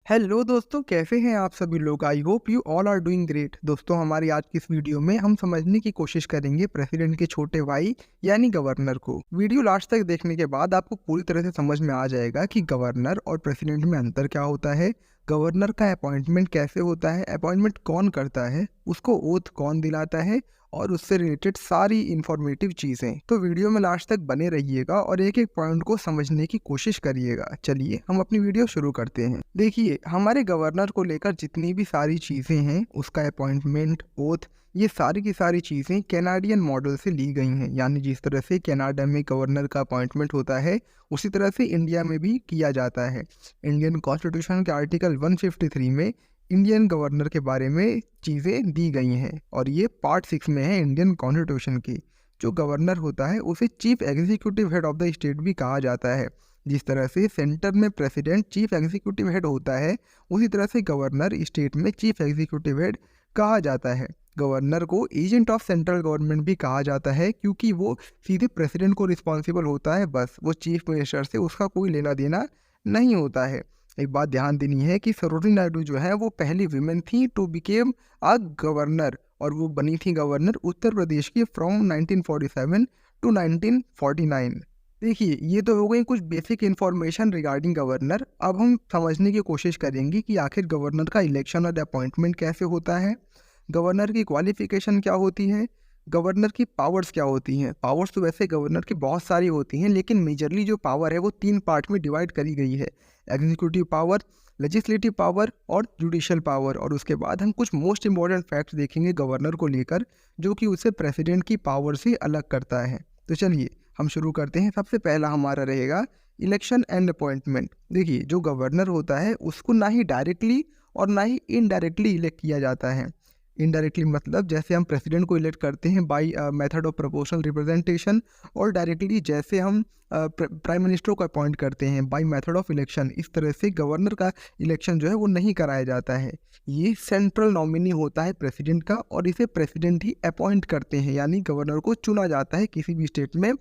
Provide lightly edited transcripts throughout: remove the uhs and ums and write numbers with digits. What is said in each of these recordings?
Hello दोस्तों, कैसे हैं आप सभी लोग। I hope you all are doing great. दोस्तों, हमारी आज की इस वीडियो में हम समझने की कोशिश करेंगे प्रेसिडेंट के छोटे भाई यानी गवर्नर को। वीडियो लास्ट तक देखने के बाद आपको पूरी तरह से समझ में आ जाएगा कि गवर्नर और प्रेसिडेंट में अंतर क्या होता है, गवर्नर का अपॉइंटमेंट कैसे होता है, अपॉइंटमेंट कौन करता है, उसको ओथ कौन दिलाता है और उससे रिलेटेड सारी इंफॉर्मेटिव चीज़ें। तो वीडियो में लास्ट तक बने रहिएगा और एक एक पॉइंट को समझने की कोशिश करिएगा। चलिए हम अपनी वीडियो शुरू करते हैं। देखिए, हमारे गवर्नर को लेकर जितनी भी सारी चीज़ें हैं, उसका अपॉइंटमेंट, ओथ, ये सारी की सारी चीज़ें कैनाडियन मॉडल से ली गई हैं। यानी जिस तरह से कनाडा में गवर्नर का अपॉइंटमेंट होता है, उसी तरह से इंडिया में भी किया जाता है। इंडियन कॉन्स्टिट्यूशन के आर्टिकल 153 में इंडियन गवर्नर के बारे में चीज़ें दी गई हैं और ये पार्ट 6 में है इंडियन कॉन्स्टिट्यूशन की। जो गवर्नर होता है उसे chief executive head of the state भी कहा जाता है। जिस तरह से सेंटर में प्रेसिडेंट चीफ एग्जीक्यूटिव हेड होता है, उसी तरह से गवर्नर स्टेट में चीफ एग्जीक्यूटिव हेड कहा जाता है। गवर्नर को एजेंट ऑफ सेंट्रल गवर्नमेंट भी कहा जाता है, क्योंकि वो सीधे प्रेसिडेंट को रिस्पॉन्सिबल होता है। बस वो चीफ मिनिस्टर से उसका कोई लेना देना नहीं होता है। एक बात ध्यान देनी है कि सरोजिनी नायडू जो है वो पहली विमेन थी टू बिकेम अ गवर्नर, और वो बनी थी गवर्नर उत्तर प्रदेश की फ्रॉम 1947 टू 1949। देखिए, ये तो हो गई कुछ बेसिक इन्फॉर्मेशन रिगार्डिंग गवर्नर। अब हम समझने की कोशिश करेंगे कि आखिर गवर्नर का इलेक्शन और अपॉइंटमेंट कैसे होता है, गवर्नर की क्वालिफिकेशन क्या होती है, गवर्नर की पावर्स क्या होती हैं। पावर्स तो वैसे गवर्नर की बहुत सारी होती हैं, लेकिन मेजरली जो पावर है वो 3 पार्ट में डिवाइड करी गई है: एग्जीक्यूटिव पावर, लेजिस्लेटिव पावर और जुडिशियल पावर। और उसके बाद हम कुछ मोस्ट इंपॉर्टेंट फैक्ट्स देखेंगे गवर्नर को लेकर, जो कि उसे प्रेसिडेंट की पावर से अलग करता है। तो चलिए हम शुरू करते हैं। सबसे पहला हमारा रहेगा इलेक्शन एंड अपॉइंटमेंट। देखिए, जो गवर्नर होता है उसको ना ही डायरेक्टली और ना ही इनडायरेक्टली इलेक्ट किया जाता है। इनडायरेक्टली मतलब जैसे हम प्रेसिडेंट को इलेक्ट करते हैं by method of proportional representation, और डायरेक्टली जैसे हम प्राइम मिनिस्टर को अपॉइंट करते हैं बाय मेथड ऑफ इलेक्शन। इस तरह से गवर्नर का इलेक्शन जो है वो नहीं कराया जाता है। ये सेंट्रल नॉमिनी होता है प्रेसिडेंट का, और इसे प्रेसिडेंट ही अपॉइंट करते हैं। यानी गवर्नर को चुना जाता है किसी भी स्टेट में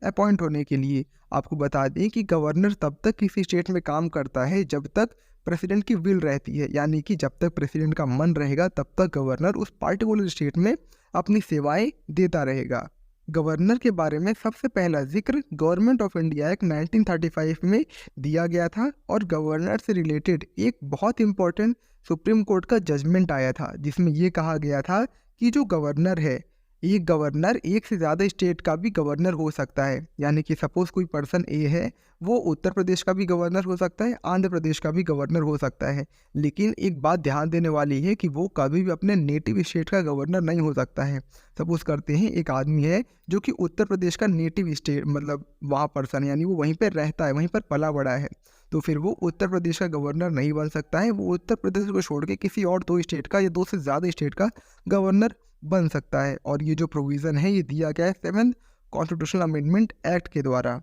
अपॉइंट होने के लिए। आपको बता दें कि गवर्नर तब तक किसी स्टेट में काम करता है जब तक प्रेसिडेंट की विल रहती है। यानी कि जब तक प्रेसिडेंट का मन रहेगा तब तक गवर्नर उस पार्टिकुलर स्टेट में अपनी सेवाएं देता रहेगा। गवर्नर के बारे में सबसे पहला जिक्र गवर्नमेंट ऑफ इंडिया एक्ट 1935 में दिया गया था, और गवर्नर से रिलेटेड एक बहुत इंपॉर्टेंट सुप्रीम कोर्ट का जजमेंट आया था, जिसमें ये कहा गया था कि जो गवर्नर है, एक गवर्नर एक से ज़्यादा स्टेट का भी गवर्नर हो सकता है। यानी कि सपोज कोई पर्सन ए है, वो उत्तर प्रदेश का भी गवर्नर हो सकता है, आंध्र प्रदेश का भी गवर्नर हो सकता है। लेकिन एक बात ध्यान देने वाली है कि वो कभी भी अपने नेटिव स्टेट का गवर्नर नहीं हो सकता है। सपोज करते हैं एक आदमी है जो कि उत्तर प्रदेश का नेटिव स्टेट मतलब वहाँ पर्सन, यानी वो वहीं पर रहता है, वहीं पर पला बड़ा है, तो फिर वो उत्तर प्रदेश का गवर्नर नहीं बन सकता है। वो उत्तर प्रदेश को छोड़ के किसी और 2 स्टेट का या 2 से ज़्यादा स्टेट का गवर्नर बन सकता है। और ये जो प्रोविज़न है ये दिया गया है 7th कॉन्स्टिट्यूशनल अमेंडमेंट एक्ट के द्वारा।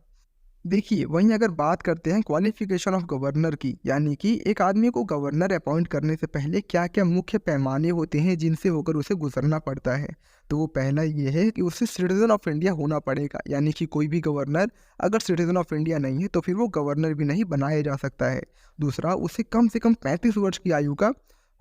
देखिए, वहीं अगर बात करते हैं क्वालिफिकेशन ऑफ गवर्नर की, यानी कि एक आदमी को गवर्नर अपॉइंट करने से पहले क्या क्या मुख्य पैमाने होते हैं जिनसे होकर उसे गुजरना पड़ता है, तो वो पहला ये है कि उसे सिटीजन ऑफ इंडिया होना पड़ेगा। यानी कि कोई भी गवर्नर अगर सिटीजन ऑफ इंडिया नहीं है तो फिर वो गवर्नर भी नहीं बनाया जा सकता है। दूसरा, उसे कम से कम 35 वर्ष की आयु का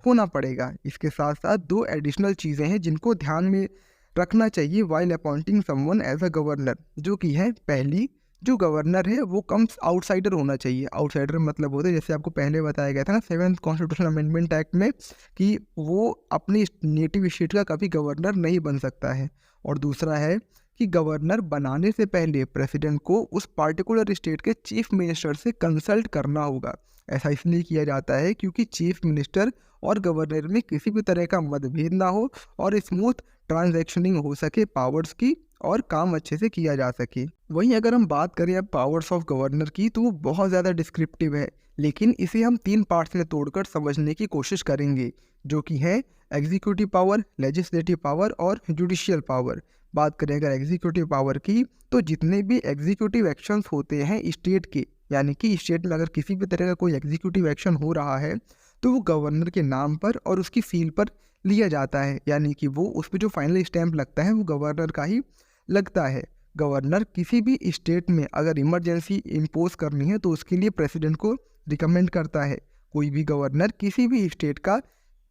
होना पड़ेगा। इसके साथ साथ 2 एडिशनल चीज़ें हैं जिनको ध्यान में रखना चाहिए while appointing someone as a governor, जो कि है पहली, जो गवर्नर है वो कम आउटसाइडर होना चाहिए। आउटसाइडर मतलब होता है, जैसे आपको पहले बताया गया था ना 7th कॉन्स्टिट्यूशनल अमेंडमेंट एक्ट में, कि वो अपनी नेटिव स्टेट का कभी गवर्नर नहीं बन सकता है। और दूसरा है कि गवर्नर बनाने से पहले प्रेसिडेंट को उस पार्टिकुलर स्टेट के चीफ मिनिस्टर से कंसल्ट करना होगा। ऐसा इसलिए किया जाता है क्योंकि चीफ मिनिस्टर और गवर्नर में किसी भी तरह का मतभेद ना हो और स्मूथ ट्रांजैक्शनिंग हो सके पावर्स की, और काम अच्छे से किया जा सके। वहीं अगर हम बात करें अब पावर्स ऑफ गवर्नर की, तो वो बहुत ज़्यादा डिस्क्रिप्टिव है, लेकिन इसे हम 3 पार्ट्स में तोड़कर समझने की कोशिश करेंगे, जो कि है एग्जीक्यूटिव पावर, लेजिस्लेटिव पावर और जुडिशियल पावर। बात करें अगर एग्जीक्यूटिव पावर की, तो जितने भी एग्जीक्यूटिव एक्शंस होते हैं स्टेट के, यानी कि स्टेट में अगर किसी भी तरह का कोई एग्जीक्यूटिव एक्शन हो रहा है तो वो गवर्नर के नाम पर और उसकी सील पर लिया जाता है। यानी कि वो उस पर जो फाइनल स्टैंप लगता है वो गवर्नर का ही लगता है। गवर्नर किसी भी स्टेट में अगर इमरजेंसी इम्पोज करनी है तो उसके लिए प्रेसिडेंट को रिकमेंड करता है। कोई भी गवर्नर किसी भी स्टेट का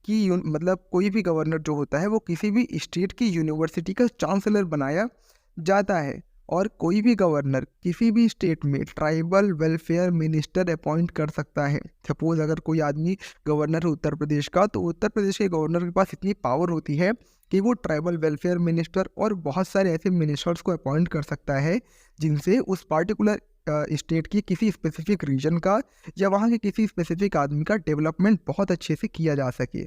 मतलब कोई भी गवर्नर जो होता है वो किसी भी स्टेट की यूनिवर्सिटी का चांसलर बनाया जाता है। और कोई भी गवर्नर किसी भी स्टेट में ट्राइबल वेलफेयर मिनिस्टर अपॉइंट कर सकता है। सपोज अगर कोई आदमी गवर्नर है उत्तर प्रदेश का, तो उत्तर प्रदेश के गवर्नर के पास इतनी पावर होती है कि वो ट्राइबल वेलफेयर मिनिस्टर और बहुत सारे ऐसे मिनिस्टर्स को अपॉइंट कर सकता है जिनसे उस पार्टिकुलर स्टेट की किसी स्पेसिफिक रीजन का या वहाँ के किसी स्पेसिफिक आदमी का डेवलपमेंट बहुत अच्छे से किया जा सके।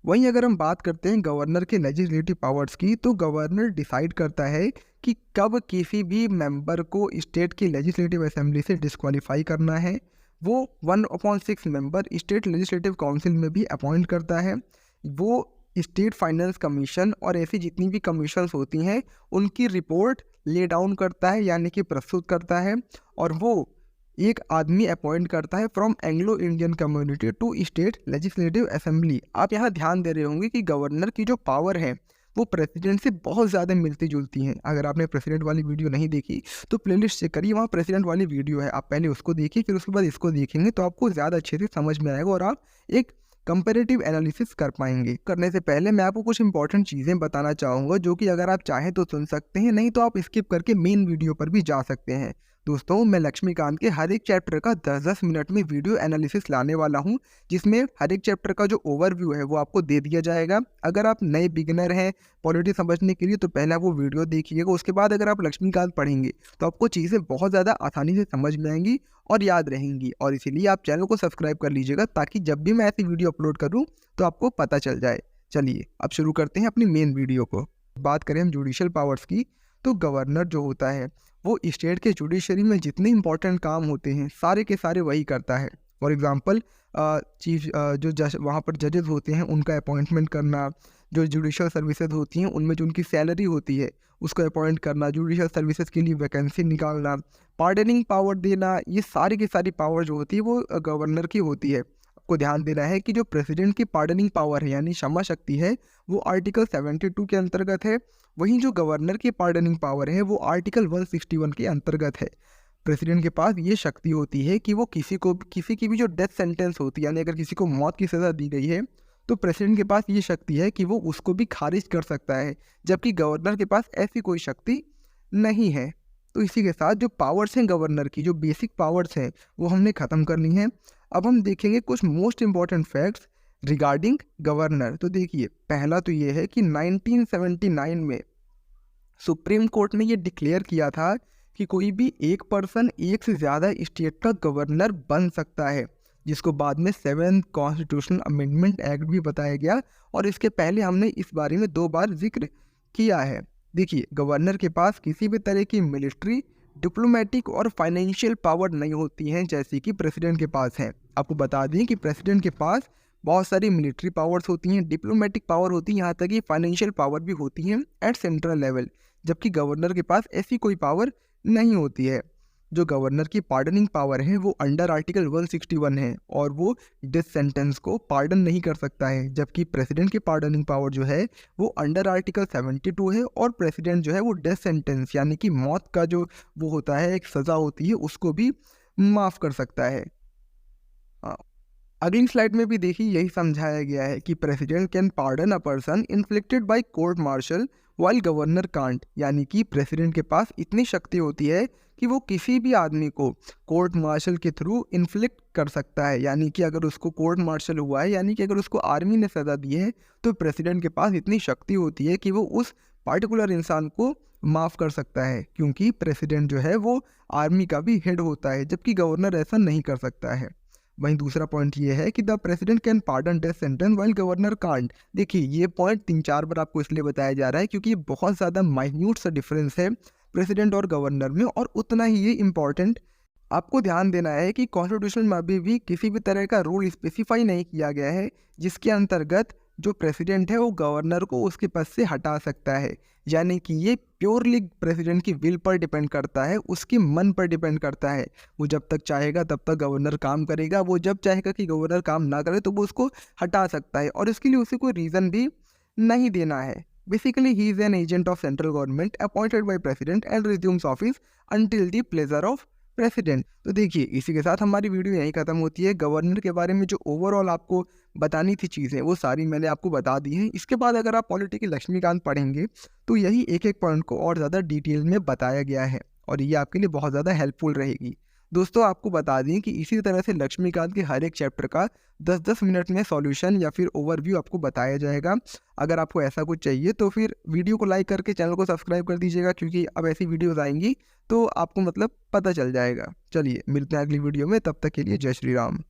वहीं अगर हम बात करते हैं गवर्नर के लेजिस्लेटिव पावर्स की, तो गवर्नर डिसाइड करता है कि कब किसी भी मेंबर को स्टेट की लेजिस्लेटिव असेंबली से डिस्क्वालीफाई करना है। वो 1/6 मेंबर स्टेट लेजिस्लेटिव काउंसिल में भी अपॉइंट करता है। वो स्टेट फाइनेंस कमीशन और ऐसी जितनी भी कमीशंस होती हैं उनकी रिपोर्ट ले डाउन करता है, यानी कि प्रस्तुत करता है। और वो एक आदमी अपॉइंट करता है from Anglo Indian community to state legislative assembly. आप यहाँ ध्यान दे रहे होंगे कि गवर्नर की जो पावर है वो प्रेसिडेंट से बहुत ज़्यादा मिलती जुलती हैं। अगर आपने प्रेसिडेंट वाली वीडियो नहीं देखी तो प्लेलिस्ट चेक करिए, वहाँ प्रेसिडेंट वाली वीडियो है, आप पहले उसको देखिए फिर उसके बाद इसको देखेंगे तो आपको ज़्यादा अच्छे से समझ में आएगा और आप एक कंपेरेटिव एनालिसिस कर पाएंगे। करने से पहले मैं आपको कुछ इंपॉर्टेंट चीज़ें बताना चाहूँगा जो कि अगर आप चाहें तो सुन सकते हैं, नहीं तो आप स्किप करके मेन वीडियो पर भी जा सकते हैं। दोस्तों, मैं लक्ष्मीकांत के हर एक चैप्टर का 10-10 मिनट में वीडियो एनालिसिस लाने वाला हूं, जिसमें हर एक चैप्टर का जो ओवरव्यू है वो आपको दे दिया जाएगा। अगर आप नए बिगिनर हैं पॉलिटी समझने के लिए तो पहले आप वो वीडियो देखिएगा, उसके बाद अगर आप लक्ष्मीकांत पढ़ेंगे तो आपको चीज़ें बहुत ज़्यादा आसानी से समझ में आएंगी और याद रहेंगी। और इसीलिए आप चैनल को सब्सक्राइब कर लीजिएगा ताकि जब भी मैं ऐसी वीडियो अपलोड करूँ तो आपको पता चल जाए। चलिए अब शुरू करते हैं अपनी मेन वीडियो को। बात करें हम जुडिशियल पावर्स की, तो गवर्नर जो होता है वो स्टेट के जुडिशरी में जितने इंपॉर्टेंट काम होते हैं सारे के सारे वही करता है। फॉर एग्जांपल चीफ जो जज वहाँ पर जजेस होते हैं उनका अपॉइंटमेंट करना, जो जुडिशियल सर्विसेज होती हैं उनमें जो उनकी सैलरी होती है उसको अपॉइंट करना, जुडिशियल सर्विसेज के लिए वैकेंसी निकालना, पार्डनिंग पावर देना, ये सारी की सारी पावर जो होती है वो गवर्नर की होती है। आपको ध्यान देना है कि जो प्रेसिडेंट की पार्डनिंग पावर है यानी क्षमा शक्ति है वो आर्टिकल 72 के अंतर्गत है, वहीं जो गवर्नर की पार्डनिंग पावर है वो आर्टिकल 161 के अंतर्गत है। प्रेसिडेंट के पास ये शक्ति होती है कि वो किसी की भी जो डेथ सेंटेंस होती है यानी अगर किसी को मौत की सज़ा दी गई है तो प्रेसिडेंट के पास ये शक्ति है कि वो उसको भी खारिज कर सकता है, जबकि गवर्नर के पास ऐसी कोई शक्ति नहीं है। तो इसी के साथ जो पावर्स हैं गवर्नर की, जो बेसिक पावर्स हैं वो हमने ख़त्म करनी है। अब हम देखेंगे कुछ most important facts regarding governor. तो देखिए, पहला तो ये है कि 1979 में सुप्रीम कोर्ट ने ये डिक्लेयर किया था कि कोई भी एक पर्सन एक से ज़्यादा स्टेट का गवर्नर बन सकता है, जिसको बाद में 7th कॉन्स्टिट्यूशनल अमेंडमेंट एक्ट भी बताया गया। और इसके पहले हमने इस बारे में 2 बार जिक्र किया है। देखिए, गवर्नर के पास किसी भी तरह की मिलिट्री, डिप्लोमेटिक और फाइनेंशियल पावर नहीं होती हैं जैसे कि प्रेसिडेंट के पास है। आपको बता दें कि प्रेसिडेंट के पास बहुत सारी मिलिट्री पावर्स होती हैं, डिप्लोमेटिक पावर होती है, यहाँ तक कि फाइनेंशियल पावर भी होती हैं एट सेंट्रल लेवल, जबकि गवर्नर के पास ऐसी कोई पावर नहीं होती है। जो गवर्नर की पार्डनिंग पावर है वो अंडर आर्टिकल 161 है और वो डेथ सेंटेंस को पार्डन नहीं कर सकता है, जबकि प्रेसिडेंट की पार्डनिंग पावर जो है वो अंडर आर्टिकल 72 है और प्रेसिडेंट जो है वो डेथ सेंटेंस यानी कि मौत का जो वो होता है एक सज़ा होती है उसको भी माफ़ कर सकता है। अगली स्लाइड में भी देखिए यही समझाया गया है कि president can pardon a person inflicted by court martial while governor can't, यानी कि प्रेसिडेंट के पास इतनी शक्ति होती है कि वो किसी भी आदमी को कोर्ट मार्शल के थ्रू इन्फ्लिक्ट कर सकता है। यानी कि अगर उसको कोर्ट मार्शल हुआ है, यानी कि अगर उसको आर्मी ने सज़ा दी है, तो प्रेसिडेंट के पास इतनी शक्ति होती है कि वो उस पार्टिकुलर इंसान को माफ़ कर सकता है, क्योंकि प्रेसिडेंट जो है वो आर्मी का भी हेड होता है, जबकि गवर्नर ऐसा नहीं कर सकता है। वहीं दूसरा पॉइंट ये है कि the president can pardon death sentence while governor can't. देखिए, ये पॉइंट 3-4 बार आपको इसलिए बताया जा रहा है क्योंकि ये बहुत ज़्यादा माइन्यूट सा डिफरेंस है प्रेसिडेंट और गवर्नर में, और उतना ही ये इम्पॉर्टेंट आपको ध्यान देना है कि कॉन्स्टिट्यूशन में अभी भी किसी भी तरह का रूल स्पेसिफाई नहीं किया गया है जिसके अंतर्गत जो प्रेसिडेंट है वो गवर्नर को उसके पद से हटा सकता है। यानी कि ये प्योरली प्रेसिडेंट की विल पर डिपेंड करता है, उसके मन पर डिपेंड करता है। वो जब तक चाहेगा तब तक गवर्नर काम करेगा, वो जब चाहेगा कि गवर्नर काम ना करे तो वो उसको हटा सकता है, और इसके लिए उसे कोई रीज़न भी नहीं देना है। Basically he is an agent of central government appointed by president and resumes office until the pleasure of president. तो देखिए इसी के साथ हमारी वीडियो यहीं खत्म होती है। गवर्नर के बारे में जो ओवरऑल आपको बतानी थी चीज़ें वो सारी मैंने आपको बता दी हैं। इसके बाद अगर आप पॉलिटी के लक्ष्मीकांत पढ़ेंगे तो यही एक-एक पॉइंट को और ज़्यादा डिटेल में बताया गया है और ये आपके लिए बहुत ज़्यादा हेल्पफुल रहेगी। दोस्तों आपको बता दें कि इसी तरह से लक्ष्मीकांत के हर एक चैप्टर का 10-10 मिनट में सॉल्यूशन या फिर ओवरव्यू आपको बताया जाएगा। अगर आपको ऐसा कुछ चाहिए तो फिर वीडियो को लाइक करके चैनल को सब्सक्राइब कर दीजिएगा, क्योंकि अब ऐसी वीडियोज़ आएँगी तो आपको मतलब पता चल जाएगा। चलिए मिलते हैं अगली वीडियो में, तब तक के लिए जय श्री राम।